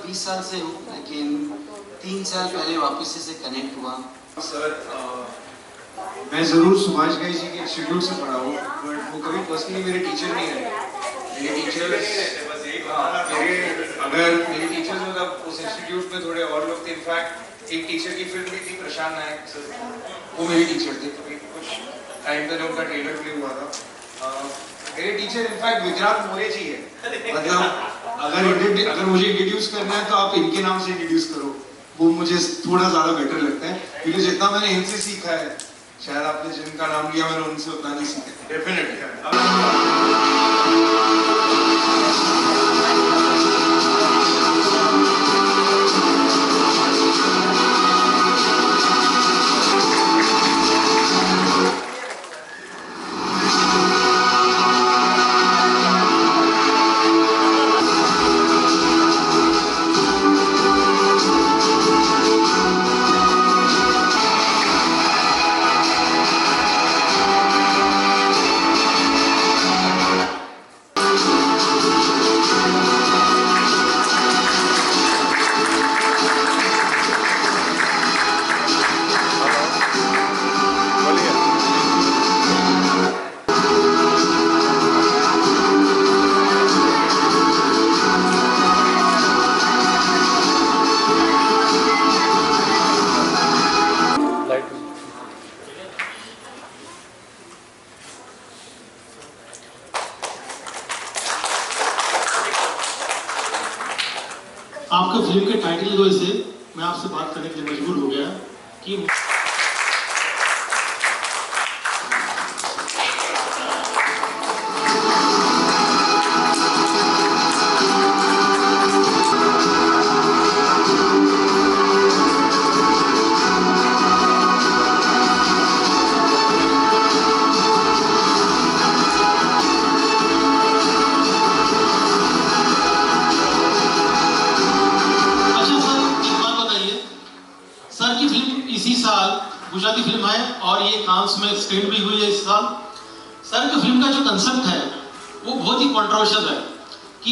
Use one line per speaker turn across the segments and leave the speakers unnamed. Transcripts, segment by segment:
20 साल से हूँ, लेकिन 3 साल पहले वापस से कनेक्ट हुआ।
सर मैं ज़रूर सुभाष घई जी के इंस्टीट्यूट से पढ़ा हूँ, बट वो कभी पर्सनली मेरे टीचर नहीं रहे। मेरे टीचर्स मेरे टीचर्स मतलब उस इंस्टीट्यूट में थोड़े और लोग थे। इनफैक्ट एक टीचर की फिल्म भी थी, प्रशांत नायक सर, वो मेरे टीचर थे। कुछ टाइम पहले उनका ट्रेलर प्ले हुआ था। मेरे टीचर इनफैक्ट विक्रांत मोरे जी है। मतलब अगर मुझे इंट्रोड्यूस करना है तो आप इनके नाम से इंट्रोड्यूस करो, वो मुझे थोड़ा ज़्यादा बेटर लगता है, क्योंकि जितना मैंने इनसे सीखा है, शायद आपने जिनका नाम लिया मैंने उनसे उतना नहीं सीखा। डेफिनेटली
आपका फिल्म के टाइटल की वजह से मैं आपसे बात करने के लिए मजबूर हो गया कि गुजराती फिल्म है और ये कांस में स्क्रीन भी हुई है इस साल। सर की फिल्म का जो कंसेप्ट है वो बहुत ही कंट्रोवर्शियल है कि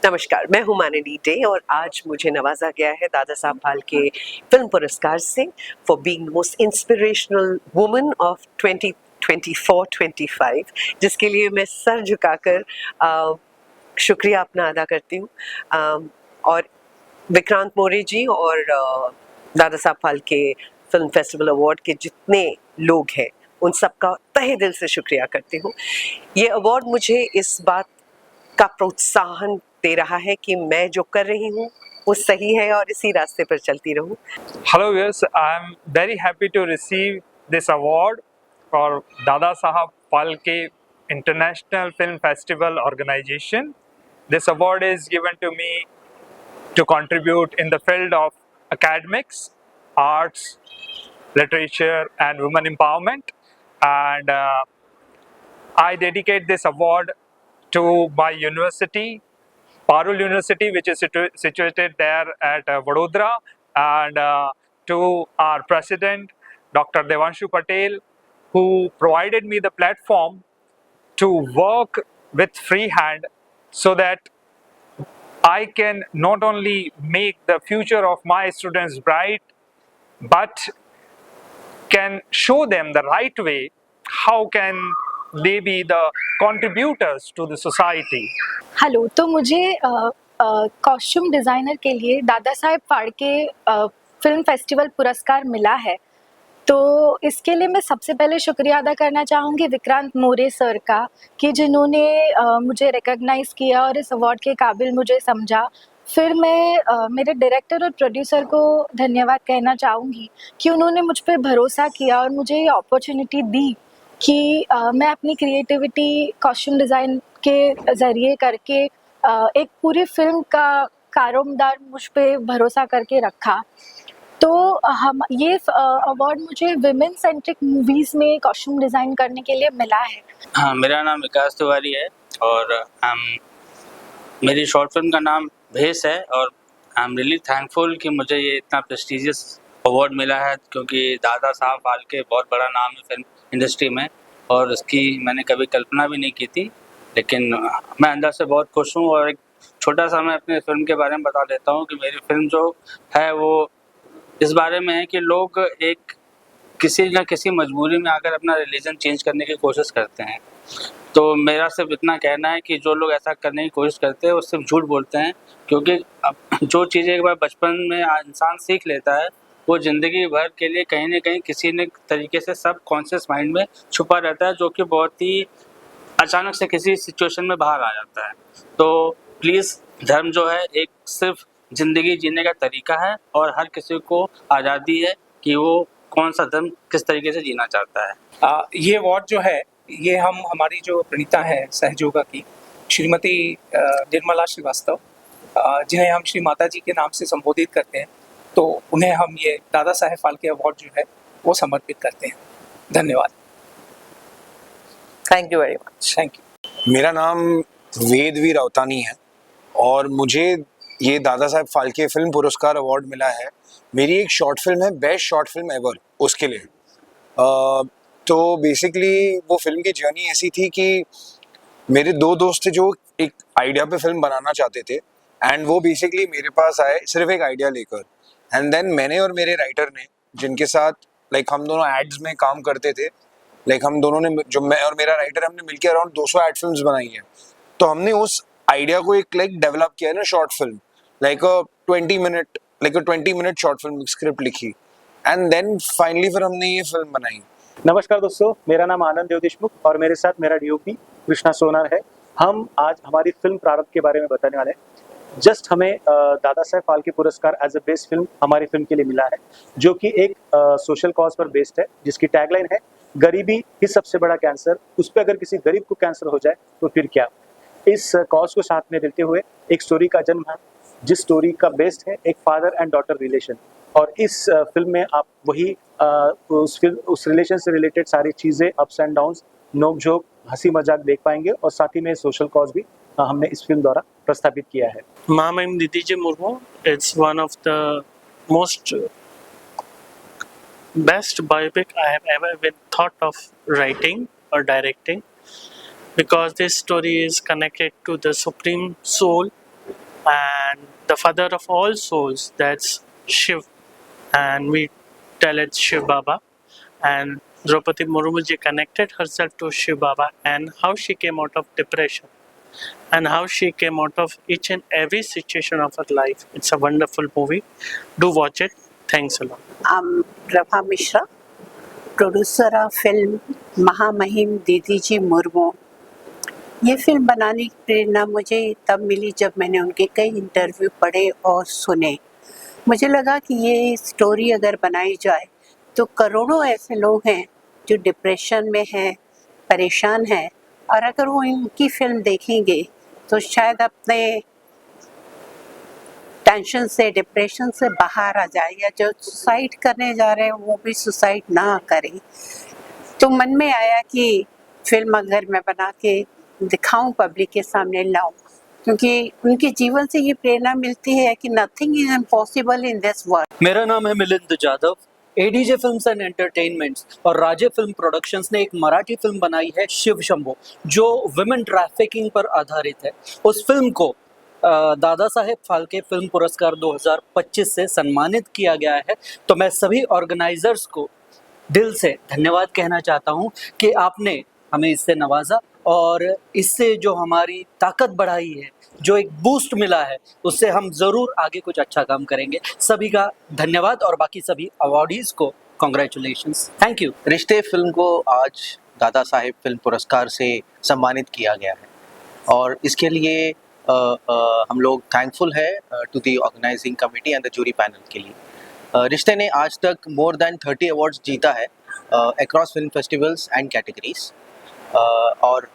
नमस्कार, मैं हूं माननी डे और आज मुझे नवाजा गया है दादा साहब फाल्के फिल्म पुरस्कार से for being the most inspirational woman of 2024-25, जिसके लिए मैं सर झुकाकर शुक्रिया अपना अदा करती हूँ। और विक्रांत मोरे जी और Dada Saheb Phalke film festival award के जितने लोग हैं उन सबका तहे दिल से शुक्रिया करती हूँ। ये अवार्ड मुझे इस बात का प्रोत्साहन दे रहा है कि मैं जो कर रही हूँ वो सही है और इसी रास्ते पर चलती रहूँ।
Hello viewers, I am very happy to receive this award for Dada Sahab Phalke International Film Festival organization. This award is given to me to contribute in the field of academics, arts, literature and women empowerment, and I dedicate this award to my university, Parul University, which is situated there at Vadodara, and to our president, Dr. Devanshu Patel, who provided me the platform to work with freehand so that I can not only make the future of my students bright, but can show them the right way, how can they be the contributors to the society.
Hello, तो मुझे costume designer के लिए Dada Saheb Phalke film festival पुरस्कार मिला है। तो इसके लिए मैं सबसे पहले शुक्रिया अदा करना चाहूँगी विक्रांत मोरे सर का, कि जिन्होंने मुझे रिकॉग्नाइज़ किया और इस अवार्ड के काबिल मुझे समझा। फिर मैं मेरे डायरेक्टर और प्रोड्यूसर को धन्यवाद कहना चाहूँगी कि उन्होंने मुझ पे भरोसा किया और मुझे ये अपॉर्चुनिटी दी कि मैं अपनी क्रिएटिविटी कॉस्ट्यूम डिज़ाइन के ज़रिए करके एक पूरी फिल्म का कारोमदार मुझ पे भरोसा करके रखा। तो हम ये अवार्ड मुझे विमेन सेंट्रिक मूवीज़ में कॉस्ट्यूम डिज़ाइन करने के लिए मिला है।
हाँ, मेरा नाम विकास तिवारी है और मेरी शॉर्ट फिल्म का नाम भेस है और आई एम रियली थैंकफुल कि मुझे ये इतना प्रेस्टिजियस अवार्ड मिला है, क्योंकि दादा साहब फाल्के बहुत बड़ा नाम है फिल्म इंडस्ट्री में और इसकी मैंने कभी कल्पना भी नहीं की थी, लेकिन मैं अंदर से बहुत खुश हूँ। और एक छोटा सा मैं अपने फिल्म के बारे में बता देता हूँ कि मेरी फिल्म जो है वो इस बारे में है कि लोग एक किसी न किसी मजबूरी में आकर अपना रिलीजन चेंज करने की कोशिश करते हैं। तो मेरा सिर्फ इतना कहना है कि जो लोग ऐसा करने की कोशिश करते हैं वो सिर्फ झूठ बोलते हैं, क्योंकि अब जो चीज़ें एक बार बचपन में इंसान सीख लेता है वो ज़िंदगी भर के लिए कहीं ना कहीं किसी न तरीके से सब कॉन्शियस माइंड में छुपा रहता है, जो कि बहुत ही अचानक से किसी सिचुएशन में बाहर आ जाता है। तो प्लीज़, धर्म जो है एक सिर्फ ज़िंदगी जीने का तरीका है और हर किसी को आज़ादी है कि वो कौन सा धर्म किस तरीके से जीना चाहता है।
ये अवार्ड जो है ये हम हमारी जो प्रणीता है सहयोगा की श्रीमती निर्मला श्रीवास्तव, जिन्हें हम श्री माता जी के नाम से संबोधित करते हैं, तो उन्हें हम ये दादा साहेब फाल्के अवार्ड जो है वो समर्पित करते हैं। धन्यवाद।
Thank you very much.
Thank you.
मेरा नाम वेदवीर अवतानी है और मुझे ये दादा साहेब फाल्के फिल्म पुरस्कार अवार्ड मिला है। मेरी एक शॉर्ट फिल्म है, बेस्ट शॉर्ट फिल्म एवर, उसके लिए। तो बेसिकली वो फिल्म की जर्नी ऐसी थी कि मेरे दो दोस्त थे जो एक आइडिया पे फिल्म बनाना चाहते थे एंड वो बेसिकली मेरे पास आए सिर्फ एक आइडिया लेकर। एंड देन मैंने और मेरे राइटर ने, जिनके साथ हम दोनों एड्स में काम करते थे, हम दोनों ने, जो मैं और मेरा राइटर, हमने मिलकर अराउंड 200 एड फिल्म्स बनाई हैं। तो हमने उस आइडिया को एक डेवलप किया ना short film, 20 minute short film script लिखी एंड देन फाइनली फिर हमने ये फिल्म बनाई।
नमस्कार दोस्तों, मेरा नाम आनंद देव देशमुख और मेरे साथ मेरा डीओपी कृष्णा सोनार है। हम आज हमारी फिल्म प्रारब्ध के बारे में बताने वाले हैं। जस्ट हमें दादा साहेब फाल्के पुरस्कार एज अ बेस्ट फिल्म हमारी फिल्म के लिए मिला है, जो कि एक सोशल कॉज पर बेस्ड है, जिसकी टैगलाइन है गरीबी ही सबसे बड़ा कैंसर, उस पर अगर किसी गरीब को कैंसर हो जाए तो फिर क्या। इस कॉज को साथ में लेते हुए एक स्टोरी का जन्म है, जिस स्टोरी का बेस्ड है एक फादर एंड डॉटर रिलेशन। और इस फिल्म में आप वही उस रिलेशन से रिलेटेड सारी चीज़ें, अप्स एंड डाउन्स, नोक झोंक, हंसी मजाक देख पाएंगे और साथ ही में सोशल कॉज भी हमने इस फिल्म द्वारा प्रस्तावित किया है।
Ma'am Didiji Murmu, it's one of the most best biopic I have ever been thought of writing or directing, because this story is connected to the Supreme Soul and the father of all souls, that's Shiv, and we tell it Shiv Baba. And Draupadi Murmu ji connected herself to Shiv Baba and how she came out of depression and how she came out of each and every situation of her life. It's a wonderful movie. Do watch it. Thanks a lot.
I'm Prabha Mishra, producer of film महामहिम दीदीजी मुर्मू। ये film बनाने की प्रेरणा मुझे तब मिली जब मैंने उनके कई इंटरव्यू पढ़े और सुने। मुझे लगा कि ये स्टोरी अगर बनाई जाए तो करोड़ों ऐसे लोग हैं जो डिप्रेशन में हैं, परेशान हैं, और अगर वो इनकी फिल्म देखेंगे तो शायद अपने टेंशन से, डिप्रेशन से बाहर आ जाए, या जो सुसाइड करने जा रहे हैं वो भी सुसाइड ना करें। तो मन में आया कि फिल्म अगर मैं बना के दिखाऊं, पब्लिक के सामने लाऊं, क्योंकि उनके जीवन से ये प्रेरणा मिलती है कि nothing is impossible in this world.
मेरा नाम है Milind Jadhav ADJ films and entertainments और राजे फिल्म प्रोडक्शंस ने एक मराठी फिल्म बनाई है शिव शंभो, जो विमेन ट्रैफिकिंग पर आधारित है। उस फिल्म को दादा साहेब फाल्के फिल्म पुरस्कार 2025 से सम्मानित किया गया है। तो मैं सभी ऑर्गेनाइजर्स को दिल से धन्यवाद कहना चाहता हूं कि आपने हमें इससे नवाजा और इससे जो हमारी ताकत बढ़ाई है, जो एक बूस्ट मिला है, उससे हम ज़रूर आगे कुछ अच्छा काम करेंगे। सभी का धन्यवाद और बाकी सभी अवॉर्डीज़ को कॉन्ग्रेचुलेशंस, थैंक यू।
रिश्ते फिल्म को आज दादा साहेब फिल्म पुरस्कार से सम्मानित किया गया है और इसके लिए हम लोग थैंकफुल है to the organising committee and the jury panel के लिए। रिश्ते ने आज तक मोर देन 30 अवार्ड्स जीता है across film festivals and categories और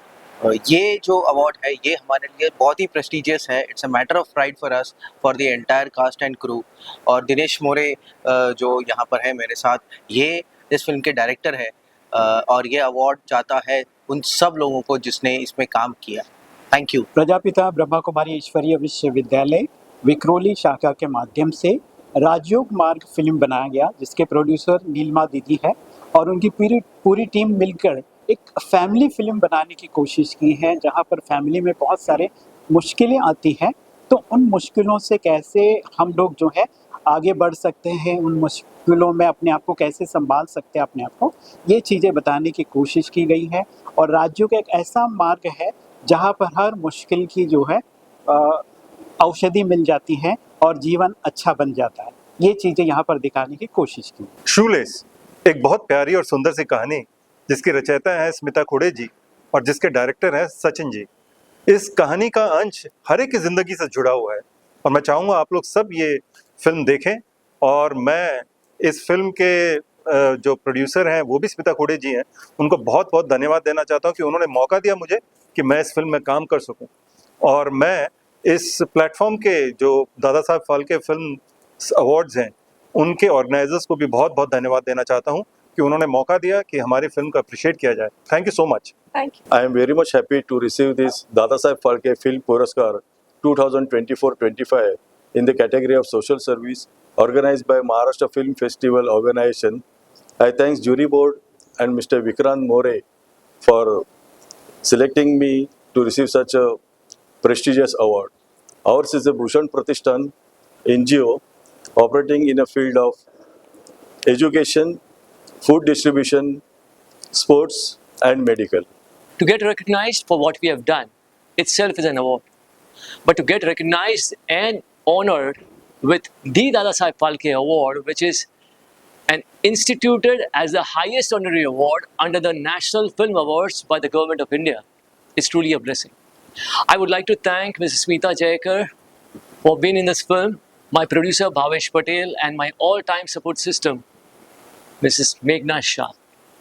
ये जो अवार्ड है ये हमारे लिए बहुत ही प्रेस्टिजियस है। It's a matter of pride for us, for the entire cast and crew. और दिनेश मोरे जो यहाँ पर है मेरे साथ, ये इस फिल्म के डायरेक्टर है और ये अवार्ड जाता है उन सब लोगों को जिसने इसमें काम किया। Thank you.
प्रजापिता ब्रह्मा कुमारी ईश्वरीय विश्वविद्यालय विक्रोली शाखा के माध्यम से राजयोग मार्ग फिल्म बनाया गया, जिसके प्रोड्यूसर नीलमा दीदी है और उनकी पूरी टीम मिलकर एक फैमिली फिल्म बनाने की कोशिश की है, जहां पर फैमिली में बहुत सारे मुश्किलें आती हैं। तो उन मुश्किलों से कैसे हम लोग जो है आगे बढ़ सकते हैं, उन मुश्किलों में अपने आप को कैसे संभाल सकते हैं अपने आप को, ये चीज़ें बताने की कोशिश की गई है। और राज्यों का एक ऐसा मार्ग है जहां पर हर मुश्किल की जो है औषधि मिल जाती है और जीवन अच्छा बन जाता है। ये चीज़ें यहाँ पर दिखाने की कोशिश की।
शूलेस एक बहुत प्यारी और सुंदर सी कहानी जिसकी रचयिता है स्मिता खोड़े जी और जिसके डायरेक्टर हैं सचिन जी। इस कहानी का अंश हर एक की ज़िंदगी से जुड़ा हुआ है और मैं चाहूँगा आप लोग सब ये फिल्म देखें। और मैं इस फिल्म के जो प्रोड्यूसर हैं वो भी स्मिता खोड़े जी हैं, उनको बहुत बहुत धन्यवाद देना चाहता हूँ कि उन्होंने मौका दिया मुझे कि मैं इस फिल्म में काम कर सकूँ। और मैं इस प्लेटफॉर्म के जो दादा साहब फाल्के फिल्म अवार्ड्स हैं उनके ऑर्गेनाइजर्स को भी बहुत बहुत धन्यवाद देना चाहता हूँ कि उन्होंने मौका दिया कि हमारी फिल्म को अप्रिशिएट किया जाए। Thank you so much.
I am very much happy to receive this Dada Saheb Phalke Film Puraskar 2024-25 in the category of social service organized by Maharashtra Film Festival Organization. I thank jury board and Mr. Vikrant More for selecting me to receive such a prestigious award. Ours is a Bhushan Pratishthan NGO operating in a field of education, food distribution, sports and medical.
To get recognized for what we have done itself is an award. But to get recognized and honored with the Dada Saheb Phalke Award, which is instituted as the highest honorary award under the National Film Awards by the Government of India, is truly a blessing. I would like to thank Mrs. Smita Jayakar for being in this film, my producer Bhavesh Patel, and my all-time support system, Mrs. Meghna Shah.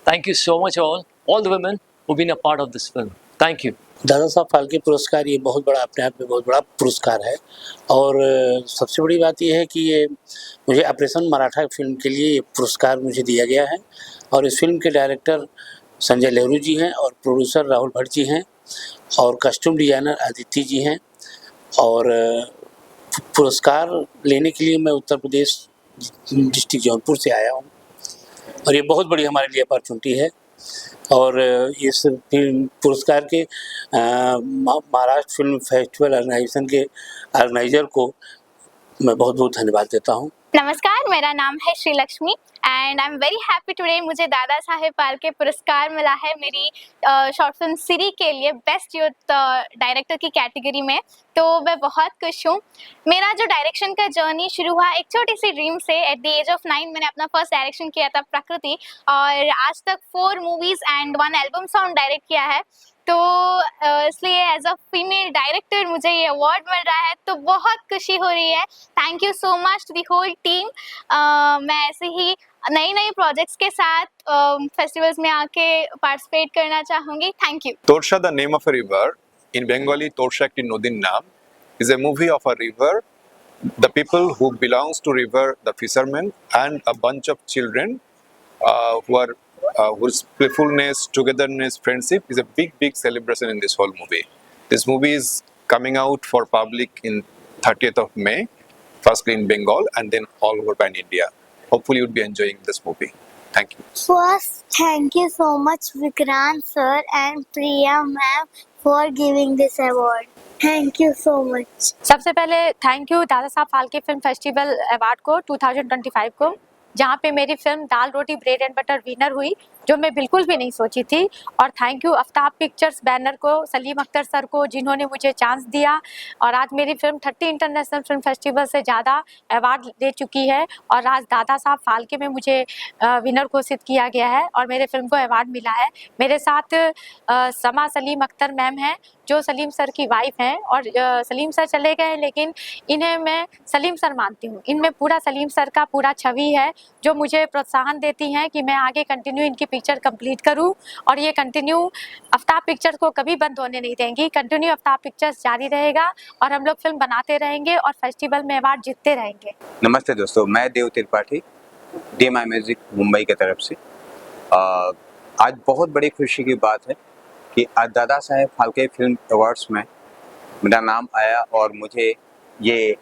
Thank you so much all the women who've been a part of this film. Thank you.
Dada Saheb Phalke पुरस्कार ये बहुत बड़ा, अपने आप में बहुत बड़ा पुरस्कार है और सबसे बड़ी बात ये है कि ये मुझे ऑपरेशन मराठा फिल्म के लिए ये पुरस्कार मुझे दिया गया है और इस फिल्म के डायरेक्टर संजय लेहरू जी हैं और प्रोड्यूसर राहुल भट्ट जी हैं और कस्ट्यूम डिज़ाइनर आदित्य जी हैं। और पुरस्कार लेने के लिए मैं उत्तर प्रदेश डिस्ट्रिक्ट जौनपुर से आया हूँ और ये बहुत बड़ी हमारे लिए अपॉर्चुनिटी है। और इस फिल्म पुरस्कार के महाराष्ट्र फिल्म फेस्टिवल ऑर्गेनाइजेशन के ऑर्गेनाइजर को मैं बहुत बहुत धन्यवाद देता हूँ।
नमस्कार, मेरा नाम है Shri Lakshmi and I am very happy today. मुझे दादा साहेब फाल्के पुरस्कार मिला है मेरी शॉर्ट फिल्म सिरी के लिए बेस्ट यूथ डायरेक्टर की कैटेगरी में, तो मैं बहुत खुश हूँ। मेरा जो डायरेक्शन का जर्नी शुरू हुआ एक छोटी सी ड्रीम से। एट द एज ऑफ 9 मैंने अपना फर्स्ट डायरेक्शन किया था प्रकृति और आज तक 4 movies and 1 album song direct किया है। तो इसलिए एज अ फीमेल डायरेक्टर मुझे ये अवार्ड मिल रहा है तो बहुत खुशी हो रही है। Thank you so much to the whole team. मैं ऐसे ही नई प्रोजेक्ट्स के साथ फेस्टिवल्स में आके पार्टिसिपेट करना चाहूँगी। Thank you.
Torsha, the name of a river. In Bengali, Torsha ekti nodin naam, is a movie of a river. The people who belongs to river, the fishermen and a bunch of children whose playfulness, togetherness, friendship is a big celebration in this whole movie. This movie is coming out for public in 30th of May, firstly in Bengal and then all over pan India. hopefully you'd be enjoying this movie. Thank you.
First, thank you so much Vikrant sir and Priya ma'am for giving this award. Thank you so much.
सबसे पहले thank you Dada Saheb Phalke film festival award को 2025 को, जहाँ पे मेरी film dal roti bread and butter winner हुई, जो मैं बिल्कुल भी नहीं सोची थी। और thank you Aftab pictures banner को, सलीम अख्तर सर को, जिन्होंने मुझे चांस दिया। और आज मेरी फिल्म 30 इंटरनेशनल फिल्म फेस्टिवल से ज़्यादा अवार्ड ले चुकी है और आज दादा साहब फाल्के में मुझे विनर घोषित किया गया है और मेरे फिल्म को अवार्ड मिला है। मेरे साथ समा सलीम अख्तर मैम हैं, जो सलीम सर की वाइफ हैं, और सलीम सर चले गए हैं लेकिन इन्हें मैं सलीम सर मानती हूँ। इनमें पूरा सलीम सर का पूरा छवि है, जो मुझे प्रोत्साहन देती हैं कि मैं आगे कंटिन्यू इनकी पिक्चर कंप्लीट करूं और ये कंटिन्यू आफ्ताब पिक्चर्स को कभी बंद होने नहीं देंगी। कंटिन्यू आफ्ताब पिक्चर्स जारी रहेगा और हम लोग फिल्म बनाते रहेंगे और फेस्टिवल में अवार्ड जीतते रहेंगे।
नमस्ते दोस्तों, मैं देव त्रिपाठी DMI म्यूजिक मुंबई की तरफ से। आज बहुत बड़ी खुशी की बात है कि आज दादा साहेब फाल्के फिल्म अवार्ड्स में मेरा नाम आया और मुझे ये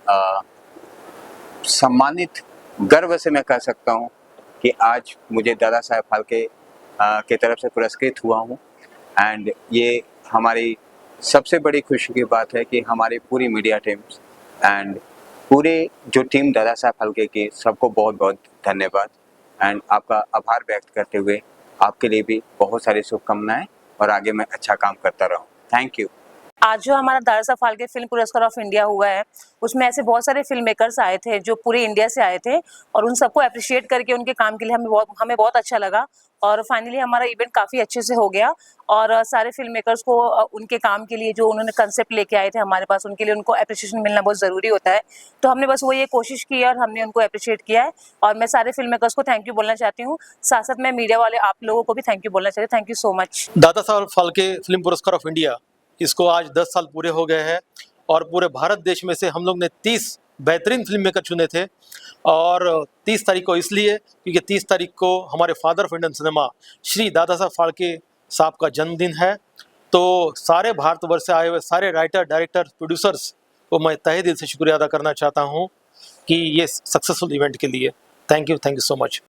सम्मानित गर्व से मैं कह सकता हूँ कि आज मुझे दादा साहेब फाल्के की तरफ से पुरस्कृत हुआ हूँ। एंड ये हमारी सबसे बड़ी खुशी की बात है कि हमारी पूरी मीडिया टीम्स एंड पूरे जो टीम दादा साहेब फाल्के की, सबको बहुत बहुत धन्यवाद एंड आपका आभार व्यक्त करते हुए आपके लिए भी बहुत सारी शुभकामनाएं और आगे मैं अच्छा काम करता रहूँ। Thank you.
आज जो हमारा दादा साहब फाल्के फिल्म पुरस्कार ऑफ इंडिया हुआ है, उसमें ऐसे बहुत सारे फिल्म मेकर्स आए थे जो पूरे इंडिया से आए थे और उन सबको अप्रिशिएट करके उनके काम के लिए हमें बहुत अच्छा लगा और फाइनली हमारा इवेंट काफ़ी अच्छे से हो गया। और सारे फिल्म मेकर्स को उनके काम के लिए जो उन्होंने कंसेप्ट लेके आए थे हमारे पास, उनके लिए उनको अप्रिशिएशन मिलना बहुत ज़रूरी होता है। तो हमने बस वो ये कोशिश की और हमने उनको अप्रिशिएट किया है और मैं सारे फिल्म मेकर्स को थैंक यू बोलना चाहती हूँ। साथ साथ मैं मीडिया वाले आप लोगों को भी थैंक यू बोलना चाहती हूँ। Thank you so much.
Dada Saheb Phalke film पुरस्कार ऑफ इंडिया, इसको आज 10 साल पूरे हो गए हैं और पूरे भारत देश में से हम लोग ने 30 बेहतरीन फिल्म मेकर चुने थे। और 30 तारीख को इसलिए क्योंकि 30 तारीख को हमारे father of Indian cinema Shri Dada Saheb Phalke साहब का जन्मदिन है। तो सारे भारतवर्ष से आए हुए सारे राइटर, डायरेक्टर, प्रोड्यूसर्स को मैं तहे दिल से शुक्रिया अदा करना चाहता हूँ कि ये सक्सेसफुल इवेंट के लिए। Thank you so much.